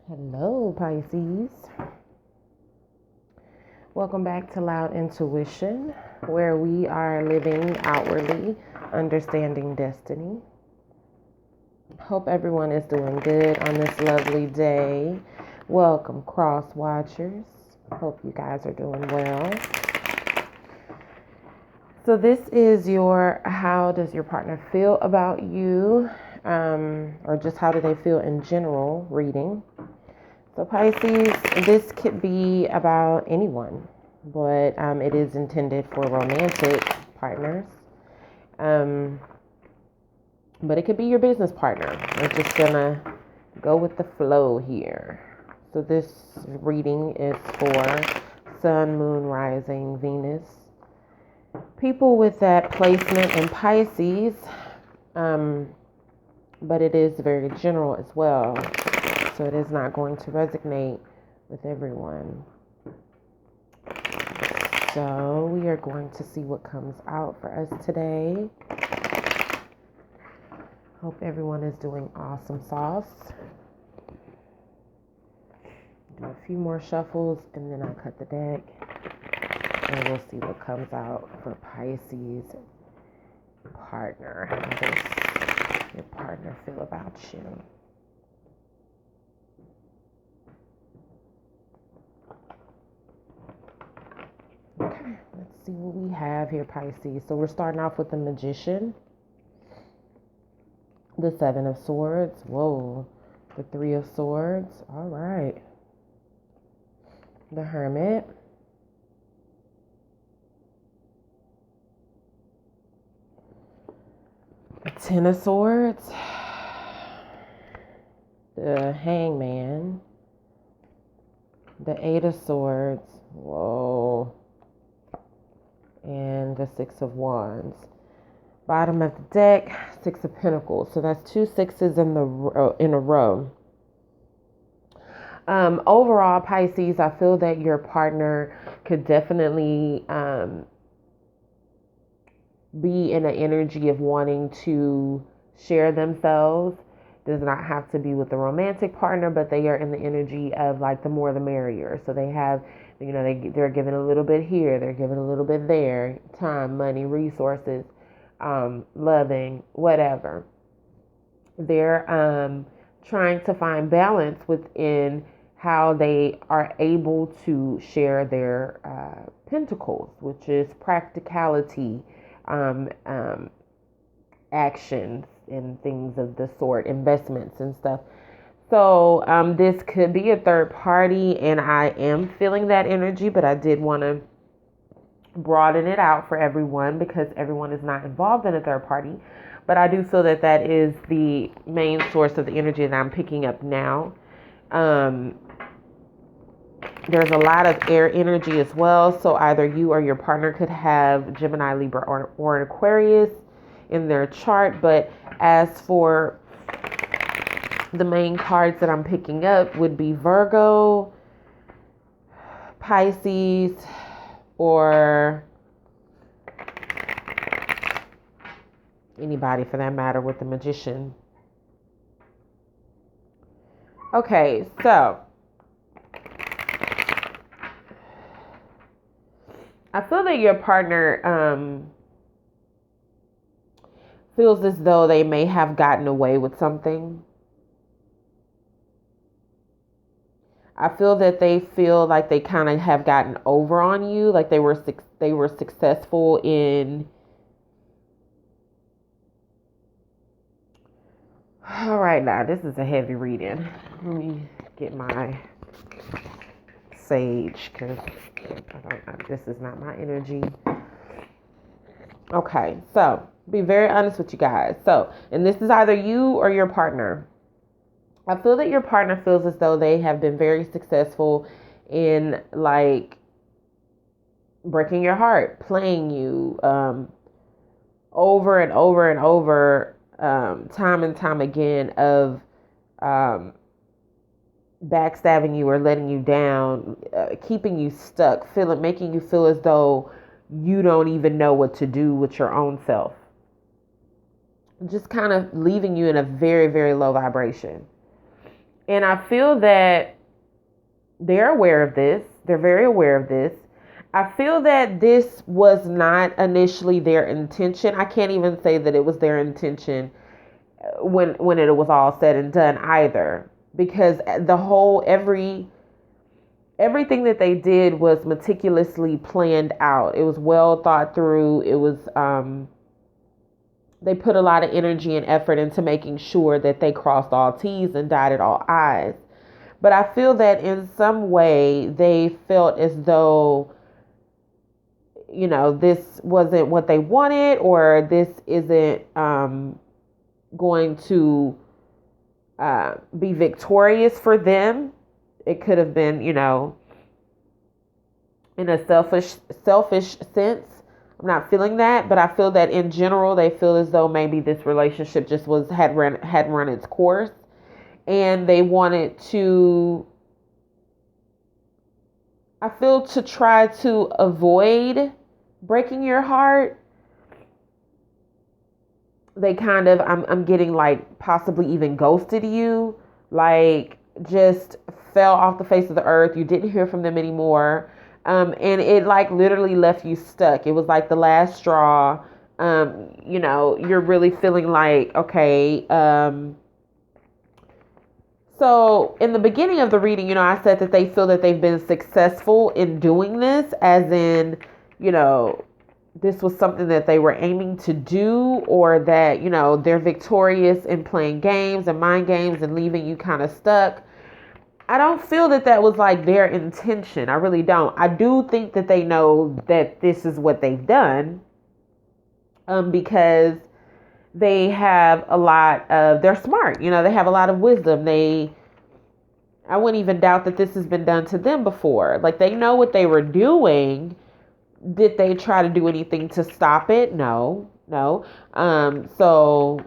Hello, Pisces. Welcome back to Loud Intuition, where we are living outwardly, understanding destiny. Hope everyone is doing good on this lovely day. Welcome, cross watchers. Hope you guys are doing well. So this is your how does your partner feel about you, or just how do they feel in general reading. So Pisces, this could be about anyone, but it is intended for romantic partners. But it could be your business partner. We're just gonna go with the flow here. So this reading is for Sun, Moon, Rising, Venus. People with that placement in Pisces, but it is very general as well. So it is not going to resonate with everyone. So we are going to see what comes out for us today. Hope everyone is doing awesome sauce. Do a few more shuffles and then I'll cut the deck. And we'll see what comes out for Pisces partner. How does your partner feel about you? Okay, let's see what we have here, Pisces. So we're starting off with the Magician, the Seven of Swords, whoa, the Three of Swords, all right, the Hermit, the Ten of Swords, the Hangman, the Eight of Swords, whoa, and the Six of Wands. Bottom of the deck, Six of Pentacles. So that's two sixes in a row. Overall, Pisces, I feel that your partner could definitely be in an energy of wanting to share themselves. Does not have to be with a romantic partner, but they are in the energy of like the more the merrier. So they have, they're giving a little bit here, they're giving a little bit there, time, money, resources, loving, whatever. They're trying to find balance within how they are able to share their pentacles, which is practicality, actions and things of the sort, investments and stuff. So this could be a third party, and I am feeling that energy, but I did want to broaden it out for everyone because everyone is not involved in a third party. But I do feel that that is the main source of the energy that I'm picking up now. There's a lot of air energy as well. So either you or your partner could have Gemini, Libra, or an Aquarius in their chart. But as for the main cards that I'm picking up would be Virgo, Pisces, or anybody for that matter with the Magician. Okay, so I feel that your partner feels as though they may have gotten away with something. I feel that they feel like they kind of have gotten over on you, like they were successful in. All right, now this is a heavy reading. Let me get my sage because this is not my energy. Okay, so be very honest with you guys. So, and this is either you or your partner. I feel that your partner feels as though they have been very successful in like breaking your heart, playing you over and over and over, time and time again of backstabbing you or letting you down, keeping you stuck, making you feel as though you don't even know what to do with your own self. Just kind of leaving you in a very, very low vibration. And I feel that they're aware of this. They're very aware of this. I feel that this was not initially their intention. I can't even say that it was their intention when it was all said and done either, because the whole everything that they did was meticulously planned out. It was well thought through. It was they put a lot of energy and effort into making sure that they crossed all T's and dotted all I's. But I feel that in some way they felt as though, this wasn't what they wanted, or this isn't going to be victorious for them. It could have been, in a selfish sense. I'm not feeling that, but I feel that in general they feel as though maybe this relationship just had run its course, and they wanted to, I feel, to try to avoid breaking your heart. They kind of, I'm getting like possibly even ghosted you, like just fell off the face of the earth. You didn't hear from them anymore. And it like literally left you stuck. It was like the last straw. You're really feeling like, okay. So in the beginning of the reading, I said that they feel that they've been successful in doing this, as in, this was something that they were aiming to do, or that, they're victorious in playing games and mind games and leaving you kind of stuck. I don't feel that that was like their intention. I really don't. I do think that they know that this is what they've done, because they have a lot of, they're smart, they have a lot of wisdom. I wouldn't even doubt that this has been done to them before. Like, they know what they were doing. Did they try to do anything to stop it? No. So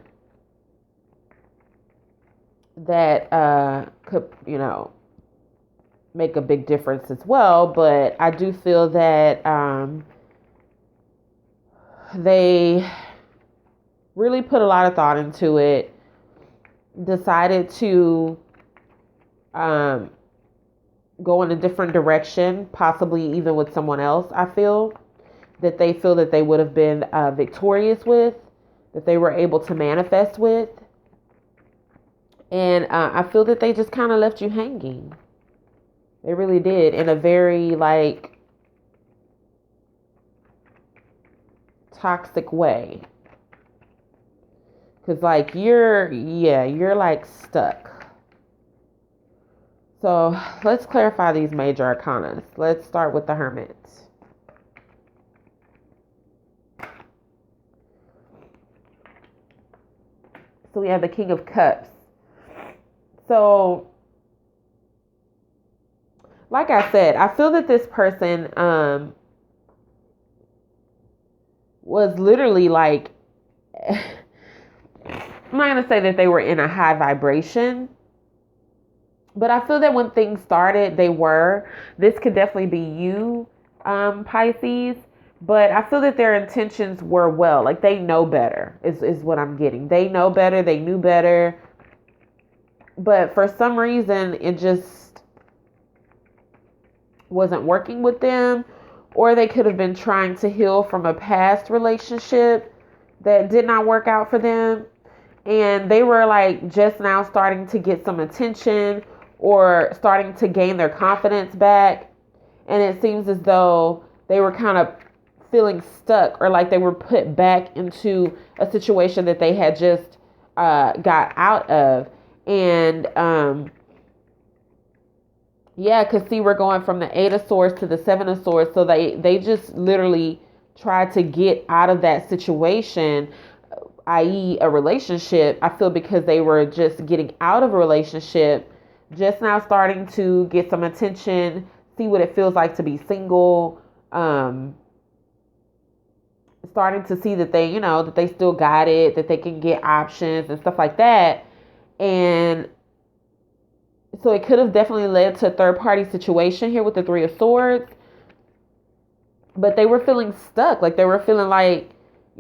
that could, make a big difference as well. But I do feel that they really put a lot of thought into it, decided to go in a different direction, possibly even with someone else. I feel that they would have been victorious with, that they were able to manifest with. And I feel that they just kind of left you hanging. They really did, in a very like toxic way. Because like you're like stuck. So let's clarify these major arcana. Let's start with the Hermit. So we have the King of Cups. So, like I said, I feel that this person was literally like, I'm not going to say that they were in a high vibration, but I feel that when things started, this could definitely be you, Pisces, but I feel that their intentions were well. Like, they know better is what I'm getting. They know better. They knew better. But for some reason, it just wasn't working with them. Or they could have been trying to heal from a past relationship that did not work out for them. And they were like just now starting to get some attention, or starting to gain their confidence back. And it seems as though they were kind of feeling stuck, or like they were put back into a situation that they had just got out of. And because see, we're going from the 8 of Swords to the 7 of Swords. So they just literally tried to get out of that situation, i.e. a relationship. I feel because they were just getting out of a relationship, just now starting to get some attention, see what it feels like to be single, starting to see that they, that they still got it, that they can get options and stuff like that. And so it could have definitely led to a third party situation here with the 3 of Swords. But they were feeling stuck. Like, they were feeling like,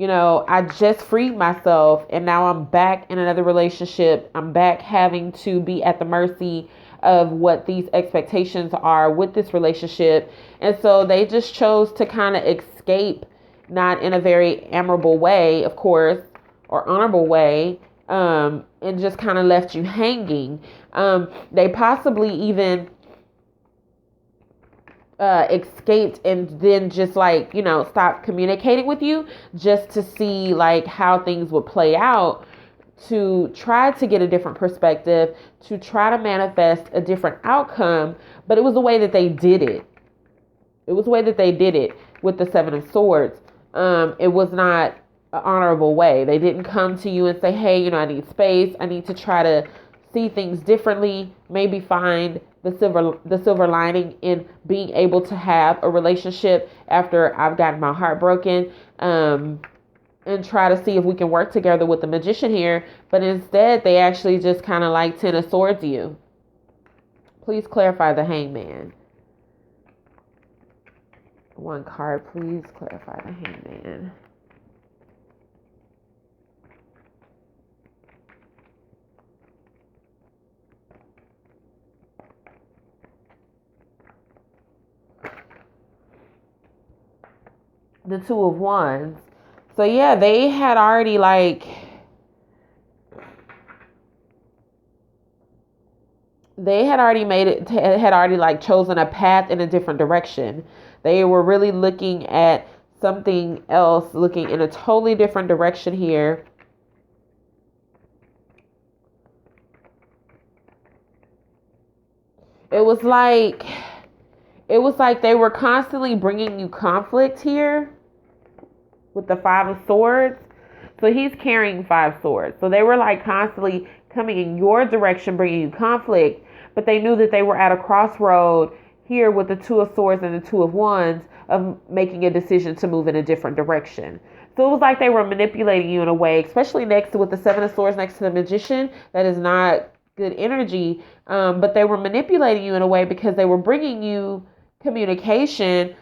I just freed myself and now I'm back in another relationship. I'm back having to be at the mercy of what these expectations are with this relationship. And so they just chose to kind of escape, not in a very admirable way, of course, or honorable way, and just kind of left you hanging. They possibly even escaped and then just like stopped communicating with you just to see like how things would play out, to try to get a different perspective, to try to manifest a different outcome. But it was the way that they did it. It was the way that they did it with the Seven of Swords. It was not an honorable way. They didn't come to you and say, hey, I need space, I need to try to see things differently, maybe find the silver lining in being able to have a relationship after I've gotten my heart broken, and try to see if we can work together with the Magician here. But instead, they actually just kind of like Ten of Swords you. Please clarify the Hangman. One card, please clarify the Hangman. The Two of Wands. So yeah, they had already like chosen a path in a different direction. They were really looking at something else, looking in a totally different direction here. It was like they were constantly bringing you conflict here with the Five of Swords. So he's carrying 5 swords. So they were like constantly coming in your direction, bringing you conflict. But they knew that they were at a crossroad here with the Two of Swords and the Two of Wands of making a decision to move in a different direction. So it was like they were manipulating you in a way, especially next to with the Seven of Swords next to the Magician. That is not good energy. But they were manipulating you in a way because they were bringing you communication,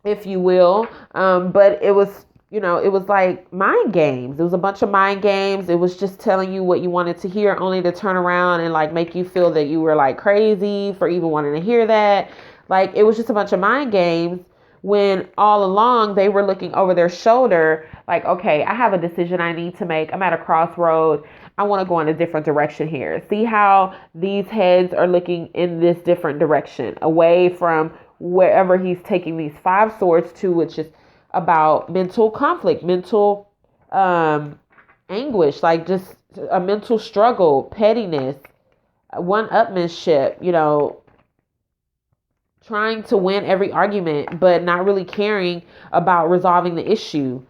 if you will. But it was, it was like mind games. It was a bunch of mind games. It was just telling you what you wanted to hear, only to turn around and like make you feel that you were like crazy for even wanting to hear that. Like it was just a bunch of mind games, when all along they were looking over their shoulder like, okay, I have a decision I need to make. I'm at a crossroad. I want to go in a different direction here. See how these heads are looking in this different direction, away from wherever he's taking these 5 swords to, which is about mental conflict, mental anguish, like just a mental struggle, pettiness, one-upmanship, trying to win every argument, but not really caring about resolving the issue,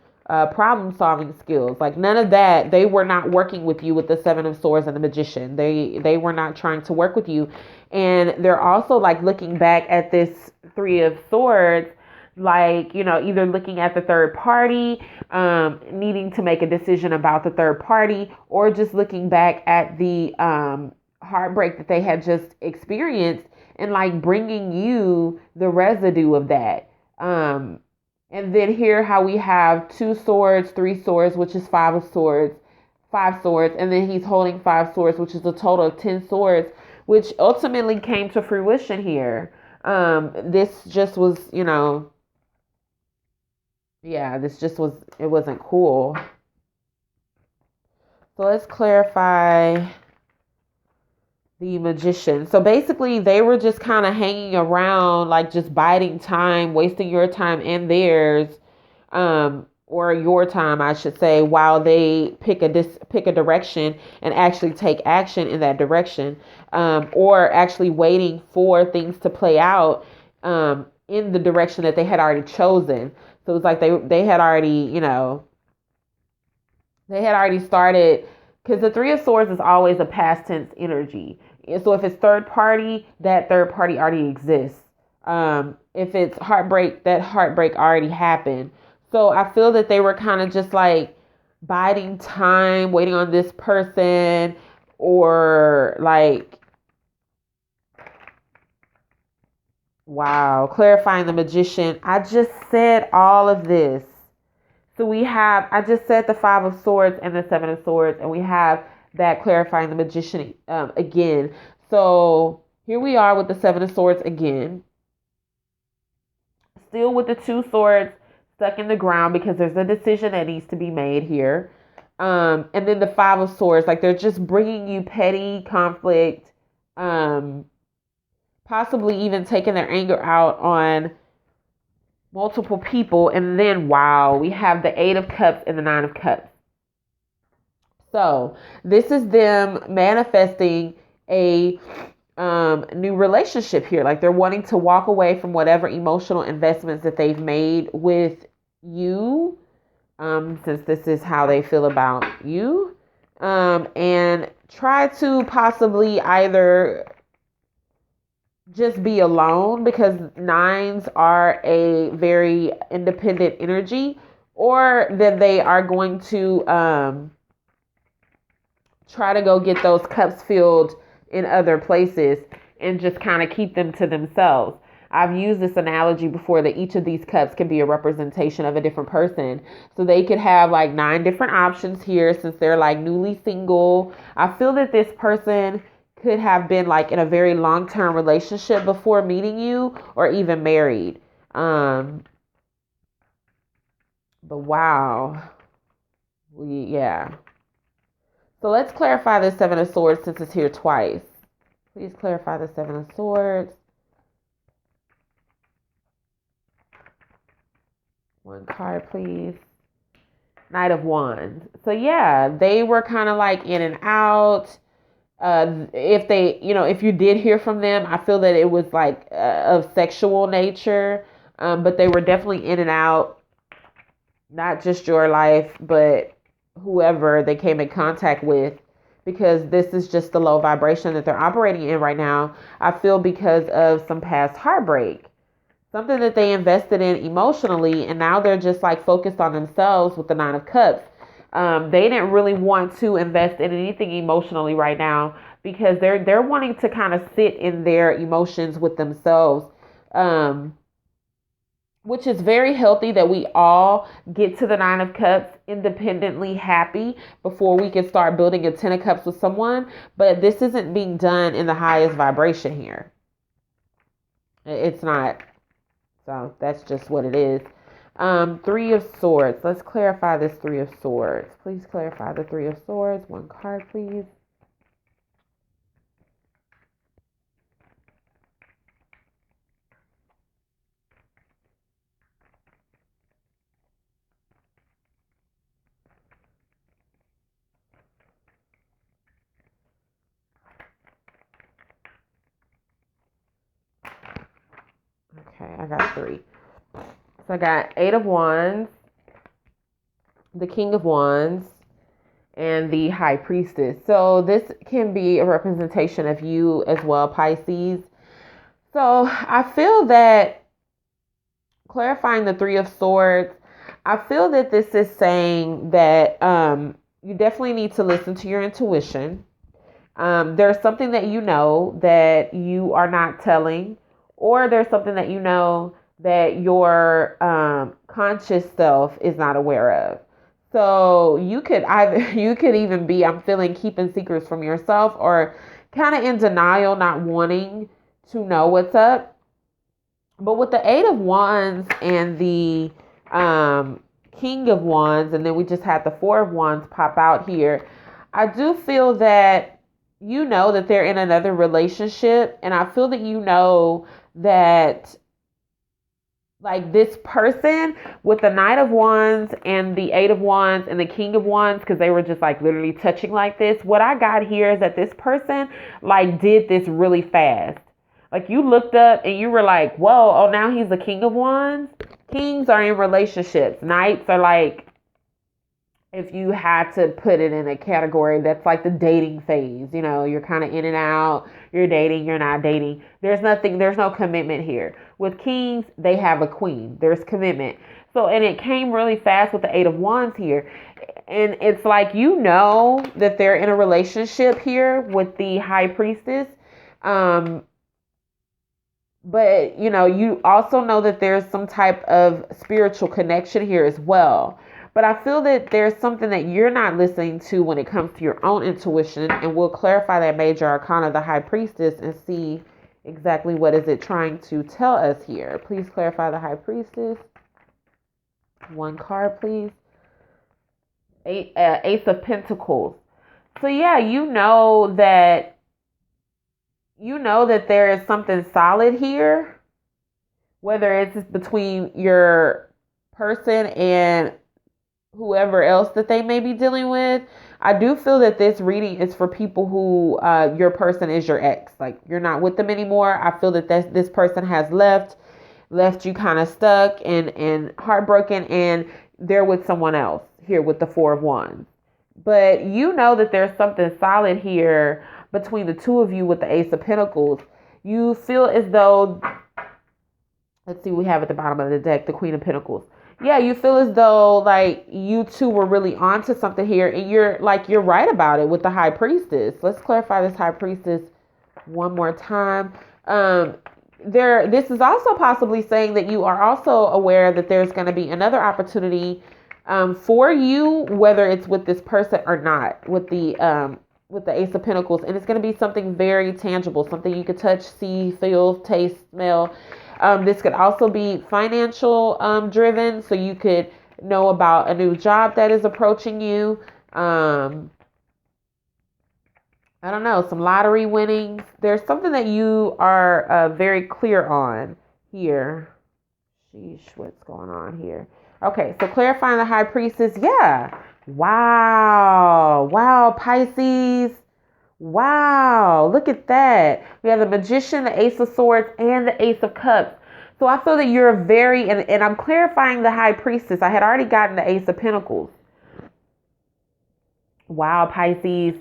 problem solving skills. Like none of that. They were not working with you with the Seven of Swords and the Magician. They were not trying to work with you. And they're also like looking back at this Three of Swords, like, either looking at the third party, needing to make a decision about the third party, or just looking back at the heartbreak that they had just experienced and like bringing you the residue of that. And then here how we have 2 swords, 3 swords, which is 5 of swords, 5 swords, and then he's holding 5 swords, which is a total of 10 swords, which ultimately came to fruition here. This just was, it wasn't cool. So let's clarify the Magician. So basically they were just kind of hanging around, like just biding time, wasting your time and theirs, or your time, I should say, while they pick a direction and actually take action in that direction, or actually waiting for things to play out in the direction that they had already chosen. So it's like they had already, they had already started, because the Three of Swords is always a past tense energy. So if it's third party, that third party already exists. If it's heartbreak, that heartbreak already happened. So I feel that they were kind of just like biding time, waiting on this person, or like, wow, clarifying the Magician. I just said all of this So we have, I just said the Five of Swords and the Seven of Swords, and we have that clarifying the Magician again. So here we are with the Seven of Swords again. Still with the Two Swords stuck in the ground because there's a decision that needs to be made here. And then the Five of Swords, like they're just bringing you petty conflict, possibly even taking their anger out on multiple people. And then, wow, we have the Eight of Cups and the Nine of Cups. So this is them manifesting a new relationship here. Like they're wanting to walk away from whatever emotional investments that they've made with you, since this is how they feel about you, and try to possibly either just be alone, because nines are a very independent energy, or that they are going to try to go get those cups filled in other places and just kind of keep them to themselves. I've used this analogy before that each of these cups can be a representation of a different person. So they could have like 9 different options here since they're like newly single. I feel that this person could have been like in a very long-term relationship before meeting you, or even married. But wow. Yeah. So let's clarify the Seven of Swords since it's here twice. Please clarify the Seven of Swords. One card, please. Knight of Wands. So yeah, they were kind of like in and out. If you did hear from them, I feel that it was like of sexual nature. But they were definitely in and out. Not just your life, but whoever they came in contact with, because this is just the low vibration that they're operating in right now. I feel because of some past heartbreak, something that they invested in emotionally, and now they're just like focused on themselves with the Nine of Cups. They didn't really want to invest in anything emotionally right now because they're wanting to kind of sit in their emotions with themselves. Which is very healthy, that we all get to the Nine of Cups independently happy before we can start building a Ten of Cups with someone. But this isn't being done in the highest vibration here. It's not. So that's just what it is. Three of Swords. Let's clarify this Three of Swords. Please clarify the Three of Swords. One card, please. Okay, I got 3. So I got Eight of Wands, the King of Wands, and the High Priestess. So this can be a representation of you as well, Pisces. So I feel that clarifying the Three of Swords, I feel that this is saying that you definitely need to listen to your intuition. There's something that you know that you are not telling, or there's something that you know that your conscious self is not aware of. So you could even be, I'm feeling, keeping secrets from yourself, or kind of in denial, not wanting to know what's up. But with the Eight of Wands and the King of Wands, and then we just had the Four of Wands pop out here, I do feel that you know that they're in another relationship, and I feel that you know that like this person with the Knight of Wands and the Eight of Wands and the King of Wands, because they were just like literally touching like this. What I got here is that this person like did this really fast. Like you looked up and you were like, whoa, oh, now he's the King of Wands. Kings are in relationships. Knights are like, if you had to put it in a category, that's like the dating phase. You know, you're kind of in and out. You're dating, you're not dating. There's no commitment here. With kings, they have a queen. There's commitment. So, and it came really fast with the Eight of Wands here. And it's like, you know that they're in a relationship here with the High Priestess. But, you know, you also know that there's some type of spiritual connection here as well. But I feel that there's something that you're not listening to when it comes to your own intuition. And we'll clarify that major arcana, the High Priestess, and see exactly what is it trying to tell us here. Please clarify the High Priestess. One card, please. Ace of Pentacles. So yeah, you know that there is something solid here, whether it's between your person and whoever else that they may be dealing with. I do feel that this reading is for people who your person is your ex, like you're not with them anymore. I feel that this person has left you kind of stuck and heartbroken, and they're with someone else here with the Four of Wands. But you know that there's something solid here between the two of you with the Ace of Pentacles. You feel as though, let's see, we have at the bottom of the deck the Queen of Pentacles. Yeah, you feel as though like you two were really onto something here, and you're right about it with the High Priestess. Let's clarify this High Priestess one more time. This is also possibly saying that you are also aware that there's going to be another opportunity for you, whether it's with this person or not, with the Ace of Pentacles, and it's going to be something very tangible, something you could touch, see, feel, taste, smell. This could also be financial driven, so you could know about a new job that is approaching you. I don't know, some lottery winnings. There's something that you are very clear on here. Sheesh, what's going on here? Okay, so clarifying the High Priestess. Yeah. Wow, Pisces. Wow, look at that. We have the Magician, the Ace of Swords, and the Ace of Cups. So I feel that you're and I'm clarifying the High Priestess. I had already gotten the Ace of Pentacles. Wow, Pisces.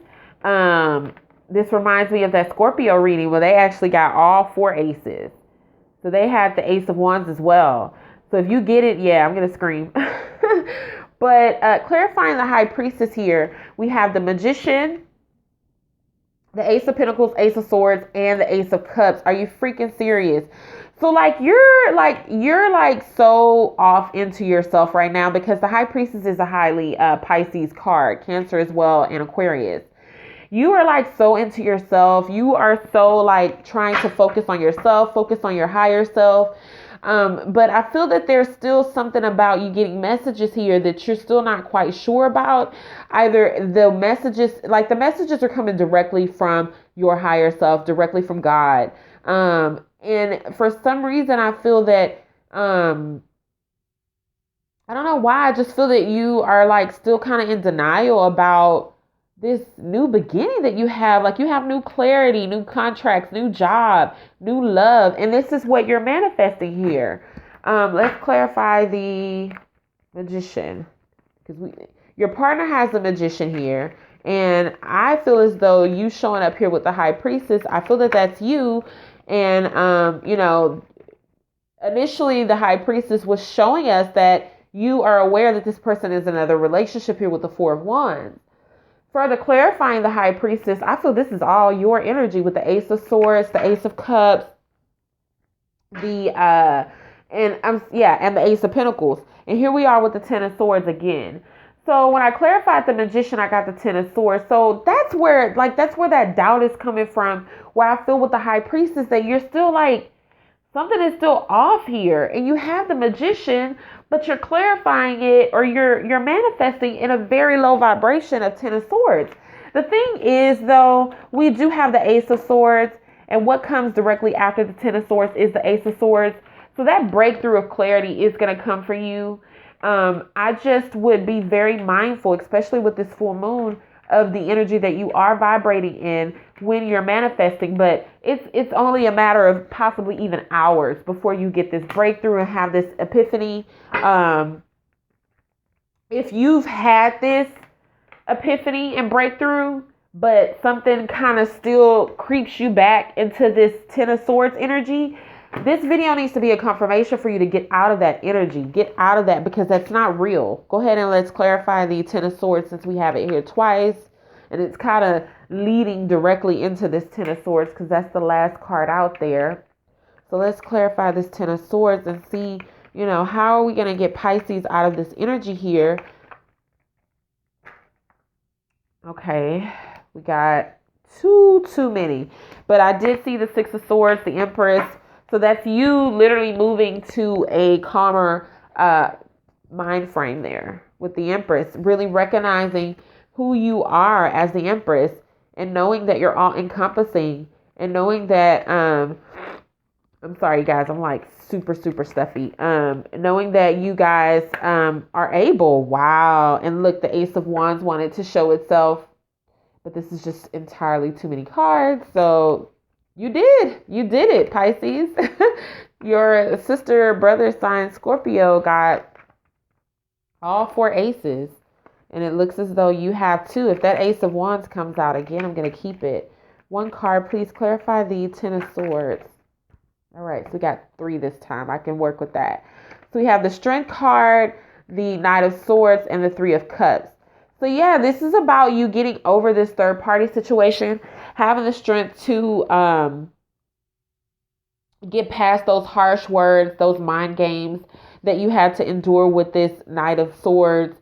This reminds me of that Scorpio reading where they actually got all four aces. So they had the Ace of Wands as well. So if you get it, yeah, I'm going to scream. But clarifying the High Priestess here, we have the Magician, the Ace of Pentacles, Ace of Swords, and the Ace of Cups. Are you freaking serious? So you're so off into yourself right now, because the High Priestess is a highly Pisces card, Cancer as well, and Aquarius. You are so into yourself. You are so trying to focus on yourself, focus on your higher self. But I feel that there's still something about you getting messages here that you're still not quite sure about. Either the messages are coming directly from your higher self, directly from God. And for some reason, I feel that, I don't know why, I just feel that you are still kind of in denial about this new beginning that you have. You have new clarity, new contracts, new job, new love. And this is what you're manifesting here. Let's clarify the Magician, because your partner has a Magician here. And I feel as though you showing up here with the High Priestess, I feel that that's you. And, initially the High Priestess was showing us that you are aware that this person is in another relationship here with the Four of Wands. Further clarifying the High Priestess, I feel this is all your energy with the Ace of Swords, the Ace of Cups, and the Ace of Pentacles. And here we are with the Ten of Swords again. So when I clarified the Magician, I got the Ten of Swords. So that's where that doubt is coming from, where I feel with the High Priestess that you're still something is still off here. And you have the Magician, but you're clarifying it, or you're manifesting in a very low vibration of Ten of Swords. The thing is, though, we do have the Ace of Swords, and what comes directly after the Ten of Swords is the Ace of Swords. So that breakthrough of clarity is going to come for you. I just would be very mindful, especially with this full moon, of the energy that you are vibrating in when you're manifesting. But it's only a matter of possibly even hours before you get this breakthrough and have this epiphany. If you've had this epiphany and breakthrough, but something kind of still creeps you back into this Ten of Swords energy, this video needs to be a confirmation for you to get out of that energy. Get out of that, because that's not real. Go ahead and let's clarify the Ten of Swords, since we have it here twice. And it's kind of leading directly into this Ten of Swords, because that's the last card out there. So let's clarify this Ten of Swords and see, how are we going to get Pisces out of this energy here Okay, we got too many. But I did see the Six of Swords, the Empress. So that's you literally moving to a calmer mind frame there with the Empress, really recognizing who you are as the Empress and knowing that you're all encompassing and knowing that I'm sorry guys, I'm like super stuffy. Knowing that you guys are able. Wow. And look, the Ace of Wands wanted to show itself, but this is just entirely too many cards. So you did it, Pisces. Your sister, brother sign Scorpio got all four aces. And it looks as though you have two. If that Ace of Wands comes out again, I'm going to keep it. One card, please clarify the Ten of Swords. All right, so we got three this time. I can work with that. So we have the Strength card, the Knight of Swords, and the Three of Cups. So yeah, this is about you getting over this third party situation, having the strength to get past those harsh words, those mind games that you had to endure with this Knight of Swords.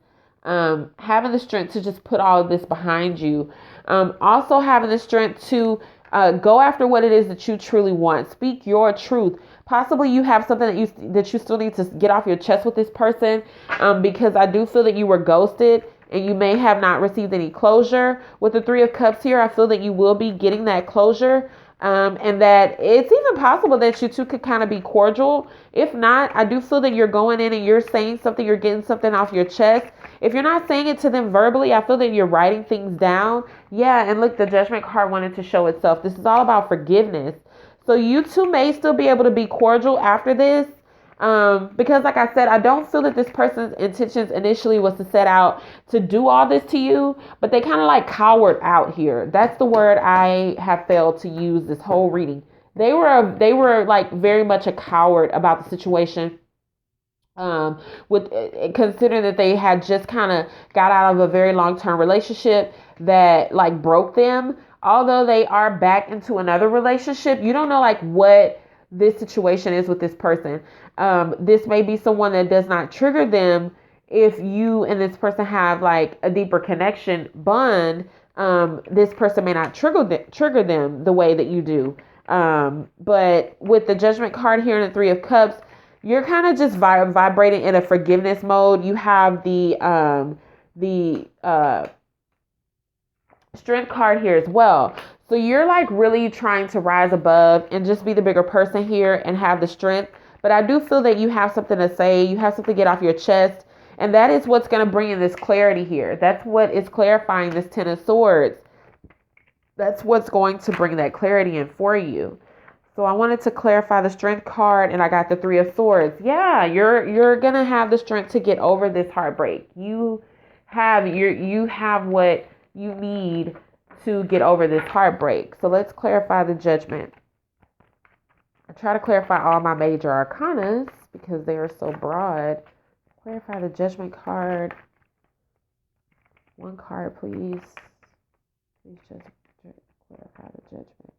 Having the strength to just put all of this behind you. Also having the strength to go after what it is that you truly want. Speak your truth. Possibly you have something that you still need to get off your chest with this person, because I do feel that you were ghosted and you may have not received any closure. With the Three of Cups here, I feel that you will be getting that closure. And that it's even possible that you two could kind of be cordial. If not, I do feel that you're going in and you're saying something, you're getting something off your chest. If you're not saying it to them verbally, I feel that you're writing things down. Yeah, and look, the Judgment card wanted to show itself. This is all about forgiveness. So you two may still be able to be cordial after this. Because like I said, I don't feel that this person's intentions initially was to set out to do all this to you, but they kind of like cowered out here. That's the word I have failed to use this whole reading. They were like very much a coward about the situation. With considering that they had just kind of got out of a very long-term relationship that like broke them. Although they are back into another relationship, you don't know like what this situation is with this person. This may be someone that does not trigger them. If you and this person have like a deeper connection bond, this person may not trigger them the way that you do. But with the Judgment card here and the Three of Cups, you're kind of just vibrating in a forgiveness mode. You have the Strength card here as well. So you're like really trying to rise above and just be the bigger person here and have the strength. But I do feel that you have something to say. You have something to get off your chest. And that is what's going to bring in this clarity here. That's what is clarifying this Ten of Swords. That's what's going to bring that clarity in for you. So I wanted to clarify the Strength card, and I got the Three of Swords. Yeah, you're going to have the strength to get over this heartbreak. You have what you need to get over this heartbreak. So let's clarify the Judgment. I try to clarify all my major arcanas because they are so broad. Clarify the Judgment card. One card, please. Please just clarify the Judgment.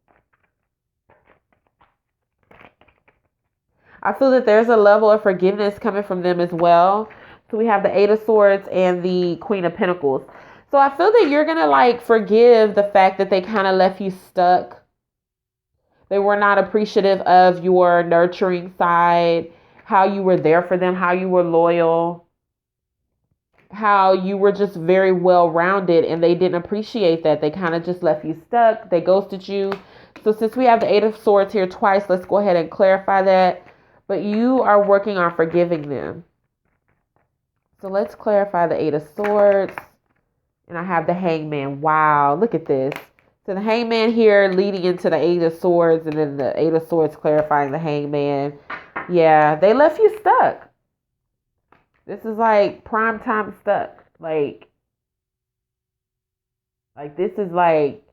I feel that there's a level of forgiveness coming from them as well. So we have the Eight of Swords and the Queen of Pentacles. So I feel that you're going to like forgive the fact that they kind of left you stuck. They were not appreciative of your nurturing side, how you were there for them, how you were loyal, how you were just very well-rounded, and they didn't appreciate that. They kind of just left you stuck. They ghosted you. So since we have the Eight of Swords here twice, let's go ahead and clarify that. But you are working on forgiving them. So let's clarify the Eight of Swords. And I have the Hangman. Wow, look at this. So the Hangman here leading into the Eight of Swords, and then the Eight of Swords clarifying the Hangman. Yeah, they left you stuck. This is like prime time stuck. Like this is like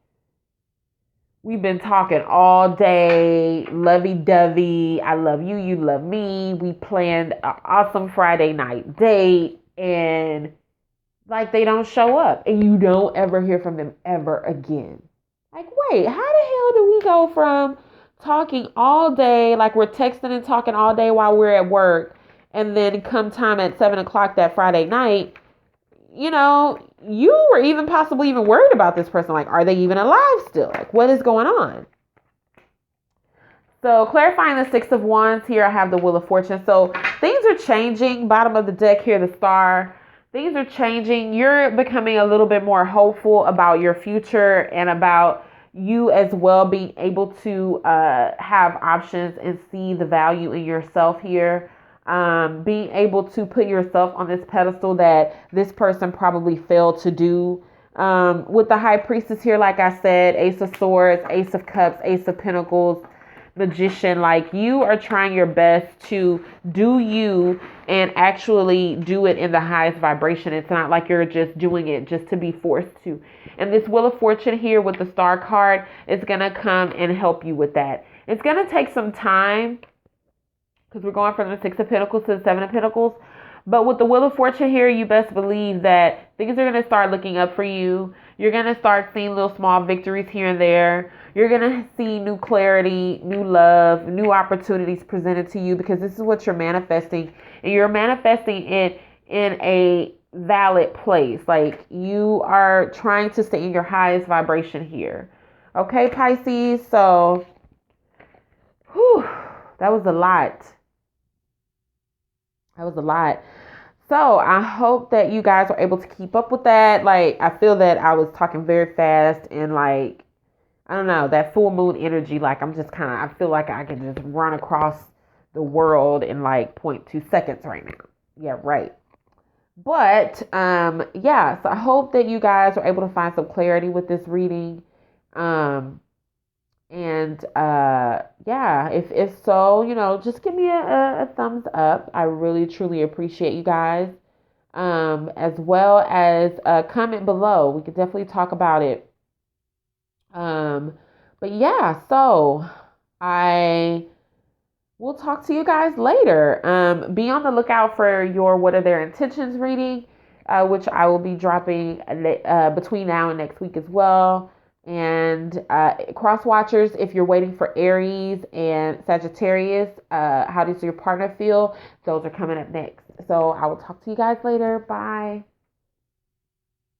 we've been talking all day, lovey-dovey. I love you, you love me. We planned an awesome Friday night date, and like they don't show up, and you don't ever hear from them ever again. Like, wait, how the hell do we go from talking all day, like we're texting and talking all day while we're at work, and then come time at 7 o'clock that Friday night, you were even possibly even worried about this person. Like, are they even alive still? Like, what is going on? So clarifying the Six of Wands here, I have the Wheel of Fortune. So things are changing. Bottom of the deck here, the Star. Things are changing. You're becoming a little bit more hopeful about your future and about you as well being able to have options and see the value in yourself here. Being able to put yourself on this pedestal that this person probably failed to do. With the High Priestess here, like I said, Ace of Swords, Ace of Cups, Ace of Pentacles, Magician, like you are trying your best to do you and actually do it in the highest vibration. It's not like you're just doing it just to be forced to. And this Wheel of Fortune here with the Star card is going to come and help you with that. It's going to take some time because we're going from the Six of Pentacles to the Seven of Pentacles. But with the Wheel of Fortune here, you best believe that things are going to start looking up for you. You're going to start seeing little small victories here and there. You're going to see new clarity, new love, new opportunities presented to you because this is what you're manifesting. And you're manifesting it in a valid place. Like you are trying to stay in your highest vibration here. Okay, Pisces? So, that was a lot. That was a lot. So I hope that you guys were able to keep up with that. Like, I feel that I was talking very fast and like, I don't know, that full moon energy. Like, I'm just kind of, I feel like I can just run across the world in like 0.2 seconds right now. Yeah, right. But, yeah, so I hope that you guys were able to find some clarity with this reading. Yeah, if so, just give me a thumbs up. I really truly appreciate you guys. As well as comment below. We could definitely talk about it. But yeah, so I will talk to you guys later. Be on the lookout for your What Are Their Intentions reading, which I will be dropping between now and next week as well. And cross watchers, if you're waiting for Aries and Sagittarius, how does your partner feel? Those are coming up next. So I will talk to you guys later. Bye.